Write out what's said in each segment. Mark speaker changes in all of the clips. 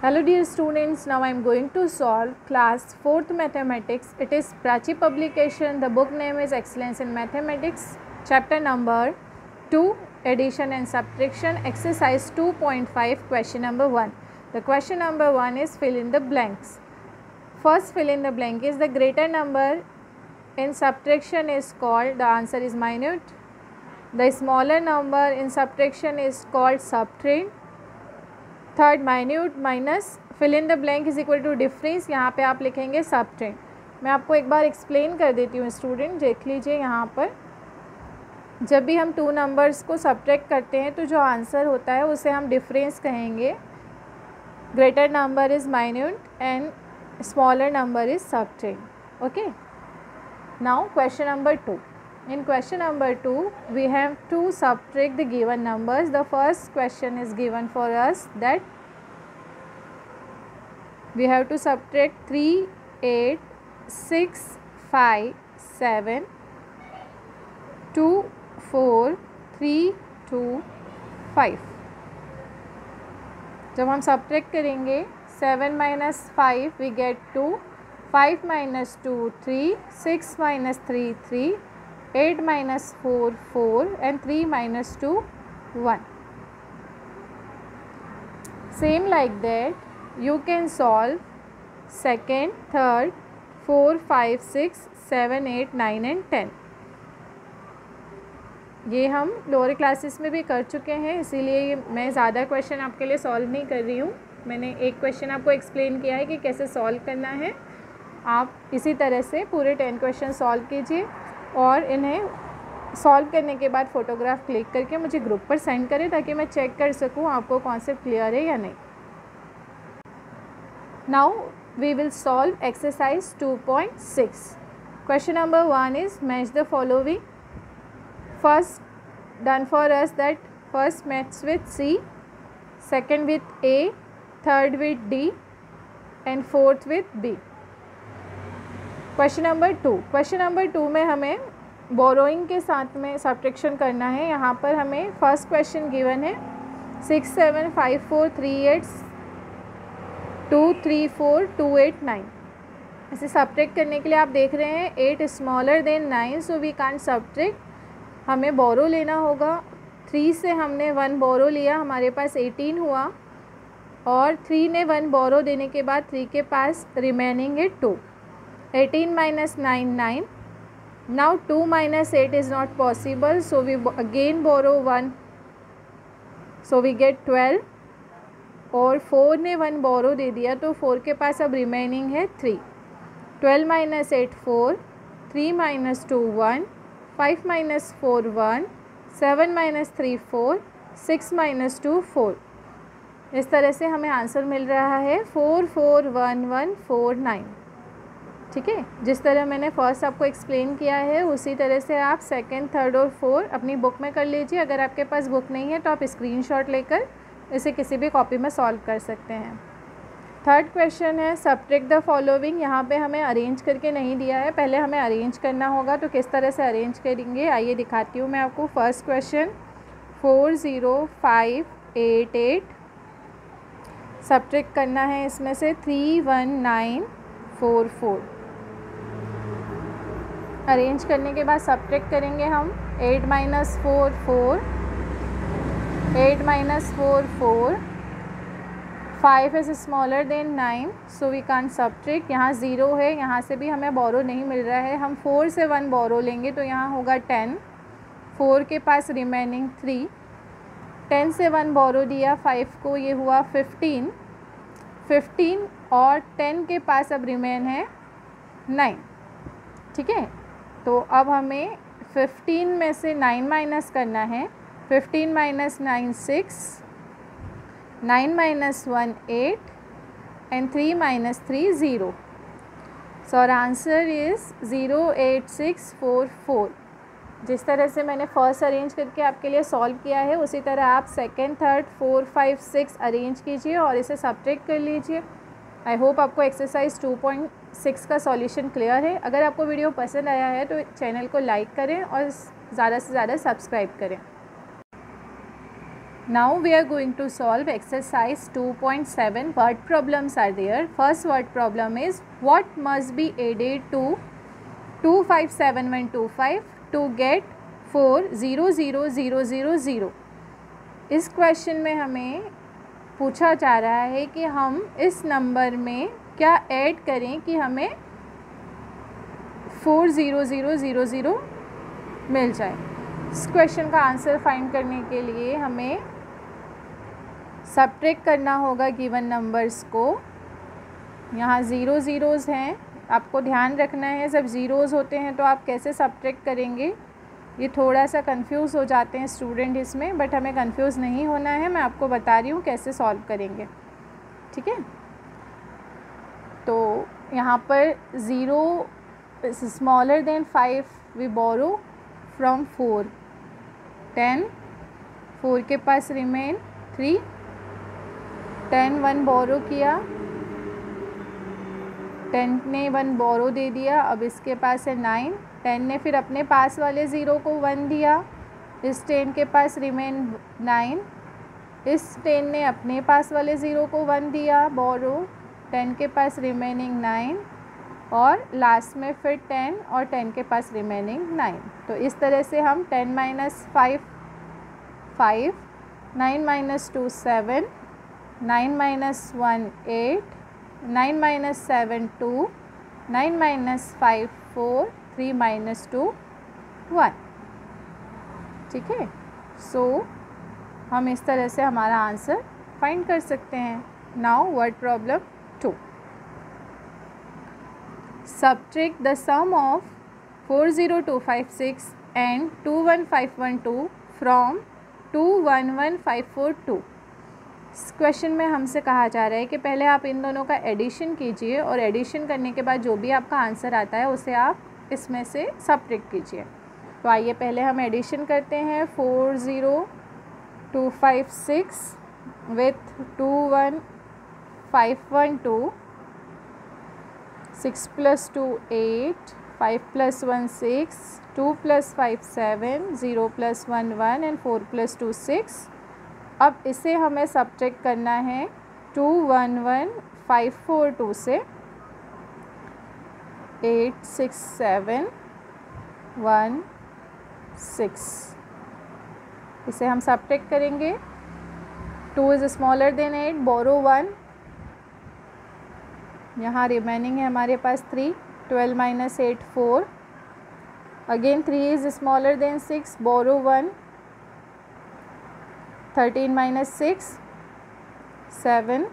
Speaker 1: Hello dear students, now I am going to solve class 4th mathematics. It is Prachi publication. The book name is Excellence in Mathematics, chapter number 2, addition and subtraction, exercise 2.5, question number 1. The question number 1 is fill in the blanks. First fill in the blank is the greater number in subtraction is called, the answer is minute. The smaller number in subtraction is called subtrahend. Third minuend minus fill in the blank is equal to difference, यहाँ पे आप लिखेंगे सबट्रेंड. मैं आपको एक बार explain कर देती हूँ स्टूडेंट, देख लीजिए. यहाँ पर जब भी हम टू नंबर्स को सब्ट्रैक्ट करते हैं तो जो आंसर होता है उसे हम डिफरेंस कहेंगे. Greater number is minuend and smaller number is subtrahend. Okay, now question number 2. In question number 2, we have to subtract the given numbers. The first question is given for us that we have to subtract 3, 8, 6, 5, 7, 2, 4, 3, 2, 5. जब हम subtract करेंगे 7 minus 5 we get 2, 5 minus 2 3, 6 minus 3 3, 8 minus 4 4 and 3 minus 2 1. Same like that you can solve second, third, 4, 5, 6, 7, 8, 9 and 10. ये हम lower classes में भी कर चुके हैं, इसीलिए मैं ज़्यादा क्वेश्चन आपके लिए सॉल्व नहीं कर रही हूँ. मैंने एक क्वेश्चन आपको एक्सप्लेन किया है कि कैसे सॉल्व करना है. आप इसी तरह से पूरे 10 क्वेश्चन सॉल्व कीजिए और इन्हें सॉल्व करने के बाद फ़ोटोग्राफ क्लिक करके मुझे ग्रुप पर सेंड करें ताकि मैं चेक कर सकूं आपको कॉन्सेप्ट क्लियर है या नहीं. Now we will solve exercise 2.6. Question number 1 is match the following. First done for us that first match with C, second with A, third with D and fourth with B. Question number 2. Question number 2 में हमें borrowing के साथ में subtraction करना है. यहाँ पर हमें फर्स्ट क्वेश्चन गिवन है 6 7 5 4 3 8 2 3 4 2 8 9. इसे सब्ट्रैक्ट करने के लिए आप देख रहे हैं 8 smaller than 9, so we can't subtract. हमें बोरो लेना होगा. 3 से हमने 1 बोरो लिया, हमारे पास 18 हुआ और 3 ने 1 बोरो देने के बाद 3 के पास रिमेनिंग है 2. 18 minus 9 9. Now 2 minus 8 is not possible, so we again borrow 1, so we get 12. और 4 ने 1 बोरो दे दिया तो 4 के पास अब रिमेनिंग है 3. 12 minus 8 4, 3 minus 2 1, 5 minus 4 1, 7 minus 3 4, 6 minus 2 4. इस तरह से हमें आंसर मिल रहा है 4 4 1 1 4 9. ठीक है, जिस तरह मैंने फर्स्ट आपको एक्सप्लेन किया है उसी तरह से आप सेकंड, थर्ड और फोर्थ अपनी बुक में कर लीजिए. अगर आपके पास बुक नहीं है तो आप स्क्रीनशॉट लेकर इसे किसी भी कॉपी में सॉल्व कर सकते हैं. थर्ड क्वेश्चन है सब्ट्रैक्ट द फॉलोइंग. यहाँ पे हमें अरेंज करके नहीं दिया है, पहले हमें अरेंज करना होगा. तो किस तरह से अरेंज करेंगे आइए दिखाती हूँ मैं आपको. First question 4 0 5 8 8. सब्ट्रैक्ट करना है इसमें से 3 1 9 4 4. अरेंज करने के बाद सब्ट्रैक्ट करेंगे हम 8 minus 4 4, 8 minus 4 4, 5 is smaller than 9, so we can't subtract. यहाँ 0 है, यहाँ से भी हमें बोरो नहीं मिल रहा है. हम 4 से 1 बोरो लेंगे तो यहाँ होगा 10. 4 के पास रिमेनिंग 3. 10 से 1 बोरो दिया 5 को, ये हुआ 15. 15 और 10 के पास अब रिमेन है 9. ठीक है, तो अब हमें 15 में से 9 माइनस करना है. 15 minus 9 6, 9 minus 1 8 and 3 minus 3 0. So our answer is 0 8 6 4 4. जिस तरह से मैंने फर्स्ट अरेंज करके आपके लिए सॉल्व किया है उसी तरह आप सेकेंड, थर्ड, 4 5 6 अरेंज कीजिए और इसे सब्ट्रैक्ट कर लीजिए. आई होप आपको एक्सरसाइज 2.6 का सॉल्यूशन क्लियर है. अगर आपको वीडियो पसंद आया है तो चैनल को लाइक करें और ज़्यादा से ज़्यादा सब्सक्राइब करें. Now we are going to solve exercise 2.7. Word problems are there. First word problem is what must be added to 257125 to get 400000. इस क्वेश्चन में हमें पूछा जा रहा है कि हम इस नंबर में क्या ऐड करें कि हमें 40000 मिल जाए। इस क्वेश्चन का आंसर फाइंड करने के लिए हमें सब्ट्रैक्ट करना होगा गिवन नंबर्स को। यहाँ ज़ीरोज़ हैं, आपको ध्यान रखना है जब ज़ीरोज़ होते हैं तो आप कैसे सब्ट्रैक्ट करेंगे। ये थोड़ा सा कंफ्यूज हो जाते हैं स्टूडेंट इसमें, बट हमें कंफ्यूज नहीं होना है। मैं आपको बता रही हूँ कैसे सॉल्व करेंगे, ठीक है। तो यहाँ पर 0 smaller than 5 we borrow from 4, 10, 4 के पास रिमेन 3, 10 1 बोरो किया, 10 ने 1 बोरो दे दिया, अब इसके पास है 9, 10 ने फिर अपने पास वाले ज़ीरो को 1 दिया, इस 10 के पास रिमेन 9, इस 10 ने अपने पास वाले ज़ीरो को 1 दिया बोरो, 10 के पास रिमेनिंग 9 और लास्ट में फिर 10 और 10 के पास रिमेनिंग 9। तो इस तरह से हम 10 - 5 5, 9 - 2 7, 9 - 1 8, 9 - 7 2, 9 - 5 4, 3 - 2 1, ठीक है। सो हम इस तरह से हमारा आंसर फाइंड कर सकते हैं। Now word problem 2, subtract the sum of 40256 and 21512 from 211542। इस क्वेश्चन में हमसे कहा जा रहा है कि पहले आप इन दोनों का एडिशन कीजिए और एडिशन करने के बाद जो भी आपका आंसर आता है उसे आप इसमें से सब्ट्रैक्ट कीजिए। तो आइए पहले हम एडिशन करते हैं। 40256 विथ 21512, 6 + 2 8, 5 + 1 6, 2 + 5 7, 0 + 1 1 एंड 4 + 2 6। अब इसे हमें सब्ट्रैक्ट करना है 211542 से। 8 6 7 1 6, इसे हम सब्ट्रैक्ट करेंगे। 2 इज़ स्मॉलर देन 8, बोरो 1, यहाँ रिमेनिंग है हमारे पास 3, 12 - 8 4, again 3 is smaller than 6, borrow 1, 13 - 6 7,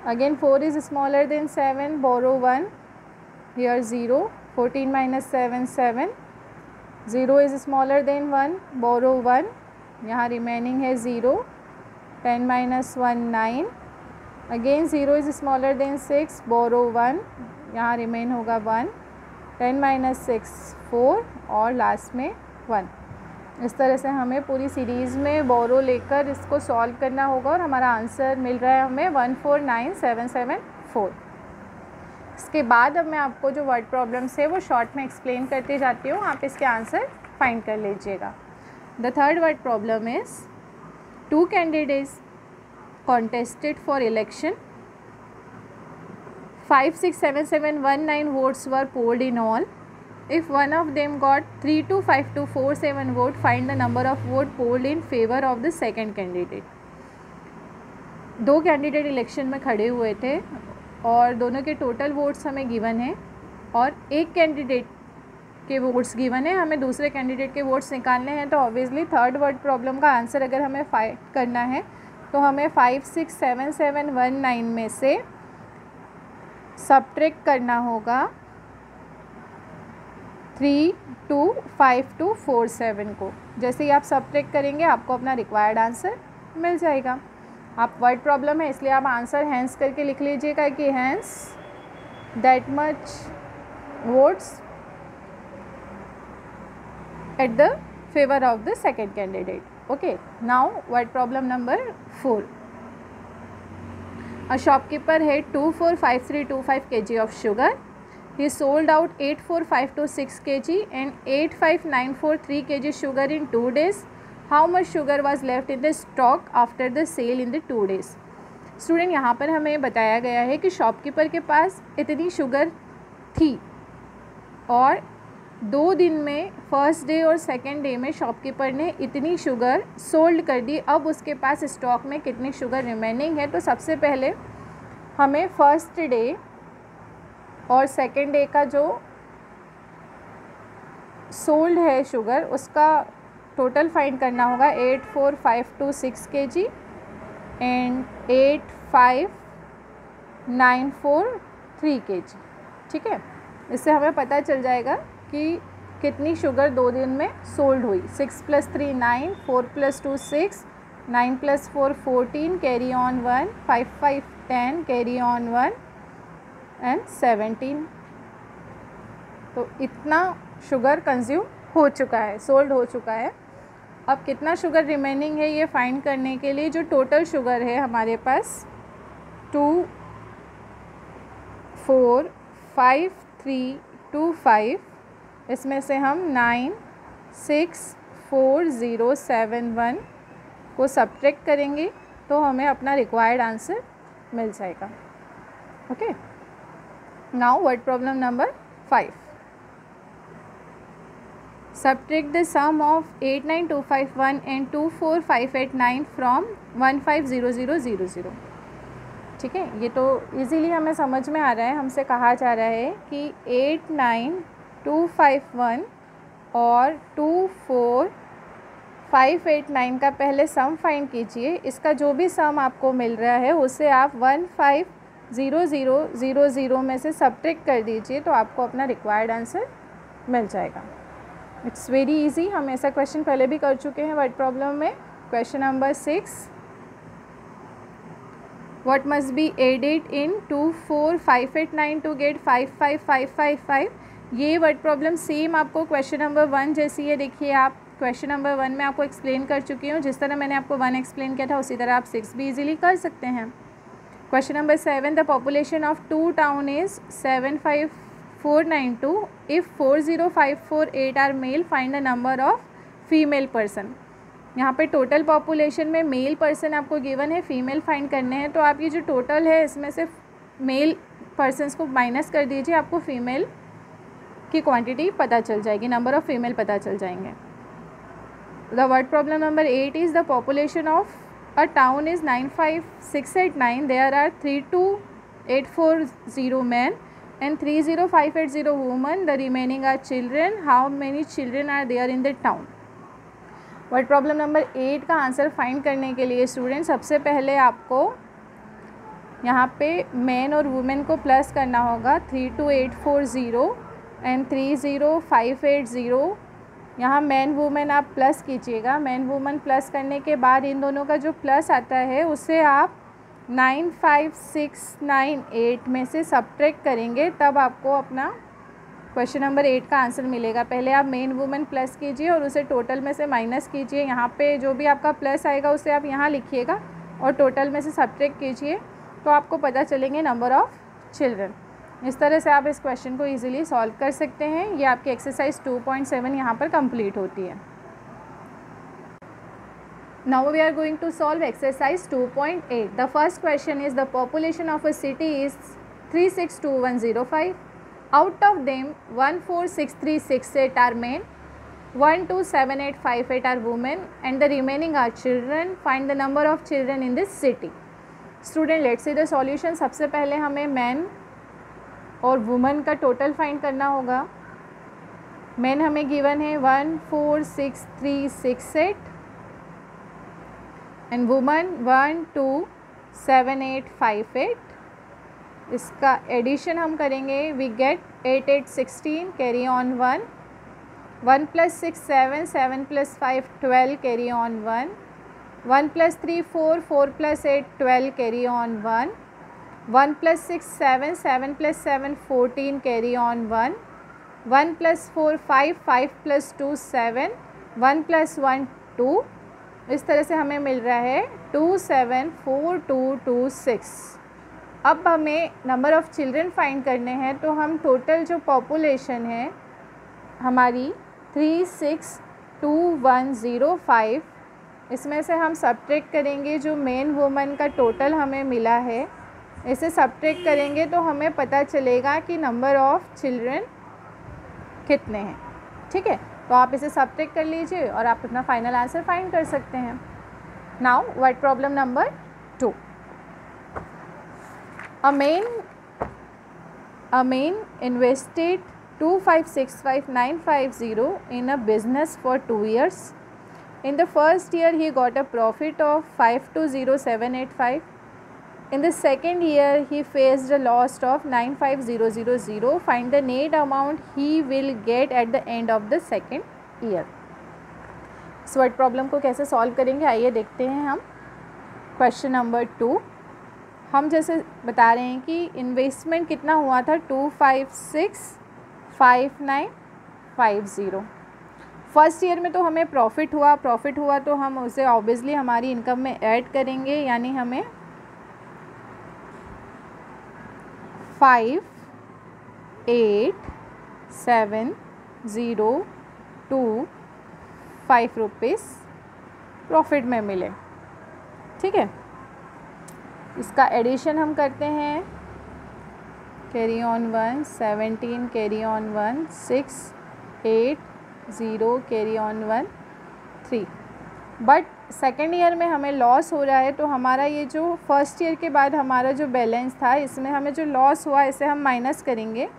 Speaker 1: again 4 is smaller than 7, borrow 1, here 0, 14 - 7 7, 0 is smaller than 1, borrow 1, यहाँ रिमेनिंग है 0, 10 - 1 9, again 0 is smaller than 6, borrow 1, यहाँ रिमेन होगा 1, 10 - 6 4 और लास्ट में 1। इस तरह से हमें पूरी सीरीज़ में बोरो लेकर इसको सॉल्व करना होगा और हमारा आंसर मिल रहा है हमें 149774। इसके बाद अब मैं आपको जो वर्ड प्रॉब्लम्स है वो शॉर्ट में एक्सप्लेन करते जाती हूँ, आप इसके आंसर फाइंड कर लीजिएगा। The third word problem is 2 candidates contested for election, 5 6 7 7 1 9 votes were polled in all. If one of them got 3 2 5 2 4 7 vote, find the number of vote polled in favor of the second candidate। 2 candidate election में खड़े हुए थे और दोनों के total votes हमें given है और एक कैंडिडेट के वोट्स गिवन है, हमें दूसरे कैंडिडेट के वोट्स निकालने हैं। तो ऑब्वियसली थर्ड वर्ड प्रॉब्लम का आंसर अगर हमें फाइंड करना है तो हमें 5 6 7 7 1 9 में से सब्ट्रैक्ट करना होगा 3 2 5 2 4 7 को। जैसे ही आप सब्ट्रैक्ट करेंगे आपको अपना रिक्वायर्ड आंसर मिल जाएगा। आप वर्ड प्रॉब्लम है इसलिए आप आंसर हैंस करके लिख लीजिएगा कि hence that much votes at the favour of the second candidate. Okay, now word problem number 4. A shopkeeper had 245325 kg of sugar. He sold out 84526 kg and 85943 kg sugar in 2 days. How much sugar was left in the stock after the sale in the 2 days। Student यहाँ पर हमें बताया गया है कि shopkeeper के पास इतनी sugar थी और 2 दिन में फर्स्ट डे और सेकेंड डे में शॉपकीपर ने इतनी शुगर सोल्ड कर दी। अब उसके पास स्टॉक में कितनी शुगर रिमेनिंग है। तो सबसे पहले हमें फर्स्ट डे और सेकेंड डे का जो सोल्ड है शुगर उसका टोटल फाइंड करना होगा। 84526 kg एंड 85943 kg। ठीक है, इससे हमें पता चल जाएगा कि कितनी शुगर 2 दिन में सोल्ड हुई। 6 + 3 9, 4 + 2 6, 9 + 4 14, carry on 1, 5 5 10, carry on 1 and 17। तो इतना शुगर कंज्यूम हो चुका है, सोल्ड हो चुका है। अब कितना शुगर रिमेनिंग है ये फाइंड करने के लिए जो टोटल शुगर है हमारे पास 2 4 5 3 2 5, इसमें से हम 9 6 4 0 7 1 को सब्ट्रैक्ट करेंगे तो हमें अपना रिक्वायर्ड आंसर मिल जाएगा। Okay, now word problem number 5। Subtract the sum of 89251 and 24589 from 150000। ठीक है, ये तो इजीली हमें समझ में आ रहा है। हमसे कहा जा रहा है कि 89251 और 24589 का पहले सम फाइंड कीजिए। इसका जो भी सम आपको मिल रहा है उसे आप 150000 में से सब्ट्रैक्ट कर दीजिए तो आपको अपना रिक्वायर्ड आंसर मिल जाएगा। इट्स वेरी इजी, हम ऐसा क्वेश्चन पहले भी कर चुके हैं वर्ड प्रॉब्लम में। Question number 6, what must be added in 24589 to get 55555। ये वर्ड प्रॉब्लम सेम आपको क्वेश्चन नंबर 1 जैसी है। देखिए, आप क्वेश्चन नंबर 1 में आपको एक्सप्लेन कर चुकी हूँ। जिस तरह मैंने आपको 1 एक्सप्लेन किया था उसी तरह आप 6 भी इजीली कर सकते हैं। Question number 7, the population of 2 town is 75492। If 40548 are male, find the number of female person. यहाँ पे टोटल पॉपुलेशन में मेल पर्सन आपको गिवन है, फीमेल फाइंड करने हैं। तो आप ये जो टोटल है इसमें से मेल पर्सन्स को माइनस कर दीजिए, आपको फीमेल की क्वांटिटी पता चल जाएगी, नंबर ऑफ़ फीमेल पता चल जाएंगे। The word problem number 8 is the population of a town is 95689। There are 32840 man and 30580 women. The remaining are children. How many children are there in the town? Word problem number 8 का answer find करने के लिए student सबसे पहले आपको यहाँ पे man और वुमेन को प्लस करना होगा। 32840 एंड 30580, यहाँ मैन वुमेन आप प्लस कीजिएगा। मैन वुमेन प्लस करने के बाद इन दोनों का जो प्लस आता है उससे आप 95698 में से सब्ट्रैक्ट करेंगे, तब आपको अपना क्वेश्चन नंबर 8 का आंसर मिलेगा। पहले आप मेन वुमेन प्लस कीजिए और उसे टोटल में से माइनस कीजिए। यहाँ पे जो भी आपका प्लस आएगा उसे आप यहाँ लिखिएगा और टोटल में से सब्ट्रैक्ट कीजिए तो आपको पता चलेंगे नंबर ऑफ़ चिल्ड्रन। इस तरह से आप इस क्वेश्चन को ईजिली सॉल्व कर सकते हैं। ये आपकी एक्सरसाइज 2.7 यहाँ पर कंप्लीट होती है। Now we are going to solve exercise 2.8. The first question is the population of a city is 362105. Out of them 146368 are men, 127858 are women and the remaining are children. Find the number of children in this city. Student, let's see the solution. सबसे पहले हमें men और women का total find करना होगा। men हमें given है 146368 and woman 127858। इसका एडिशन हम करेंगे, we get 8816, carry on 1, 1 + 6 7, 7 + 5 12, carry on 1, 1 + 3 4, 4 + 8 12, carry on 1, 1 + 6 7, 7 + 7 14, carry on 1, 1 + 4 5, 5 + 2 7, 1 + 1 2। इस तरह से हमें मिल रहा है 274226। अब हमें नंबर ऑफ़ चिल्ड्रन फाइंड करने हैं तो हम टोटल जो पॉपुलेशन है हमारी 362105 इसमें से हम सब्ट्रैक्ट करेंगे जो मेन वुमन का टोटल हमें मिला है, इसे सब्ट्रैक्ट करेंगे तो हमें पता चलेगा कि नंबर ऑफ़ चिल्ड्रन कितने हैं। ठीक है, तो आप इसे सब्ट्रैक्ट कर लीजिए और आप अपना फाइनल आंसर फाइंड कर सकते हैं। Now word problem number 2। A man invested 2565950 in a business for 2 years. In the first year, he got a profit of 520785. In the second year, he faced a loss of 95000. Find the net amount he will get at the end of the second year. इस word problem को कैसे solve करेंगे आइए देखते हैं हम। Question number 2, हम जैसे बता रहे हैं कि इन्वेस्टमेंट कितना हुआ था 2565950। फर्स्ट ईयर में तो हमें प्रॉफिट हुआ तो हम उसे ऑब्वियसली हमारी इनकम में ऐड करेंगे, यानी हमें 587025 रुपीज़ प्रॉफिट में मिले। ठीक है, इसका एडिशन हम करते हैं। Carry on 1 17, carry on 1 6, 8 0, carry on 1 3। But second year में हमें लॉस हो रहा है, तो हमारा ये जो फर्स्ट ईयर के बाद हमारा जो बैलेंस था इसमें हमें जो लॉस हुआ इसे हम माइनस करेंगे।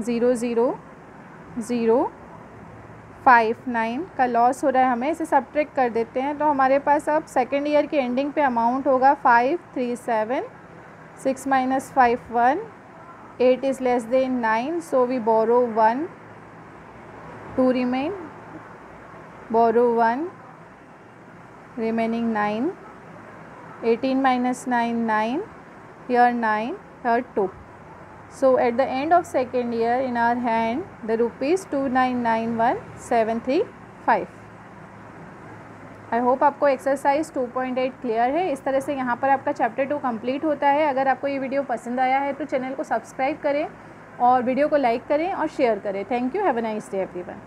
Speaker 1: 00,059 का लॉस हो रहा है हमें, इसे सब्ट्रैक्ट कर देते हैं। तो हमारे पास अब सेकेंड ईयर के एंडिंग पे अमाउंट होगा 537, 6 minus 5 1, 8 is less than 9, so we borrow 1, 2 remain, borrow 1, remaining 9, 18 minus 9 9, here 9, here 2. So at the end of second year in our hand the rupees 2991,735. I hope आपको exercise 2.8 clear है। इस तरह से यहाँ पर आपका चैप्टर 2 कंप्लीट होता है। अगर आपको ये वीडियो पसंद आया है तो चैनल को सब्सक्राइब करें और वीडियो को लाइक करें और शेयर करें। Thank you, have a nice day everyone.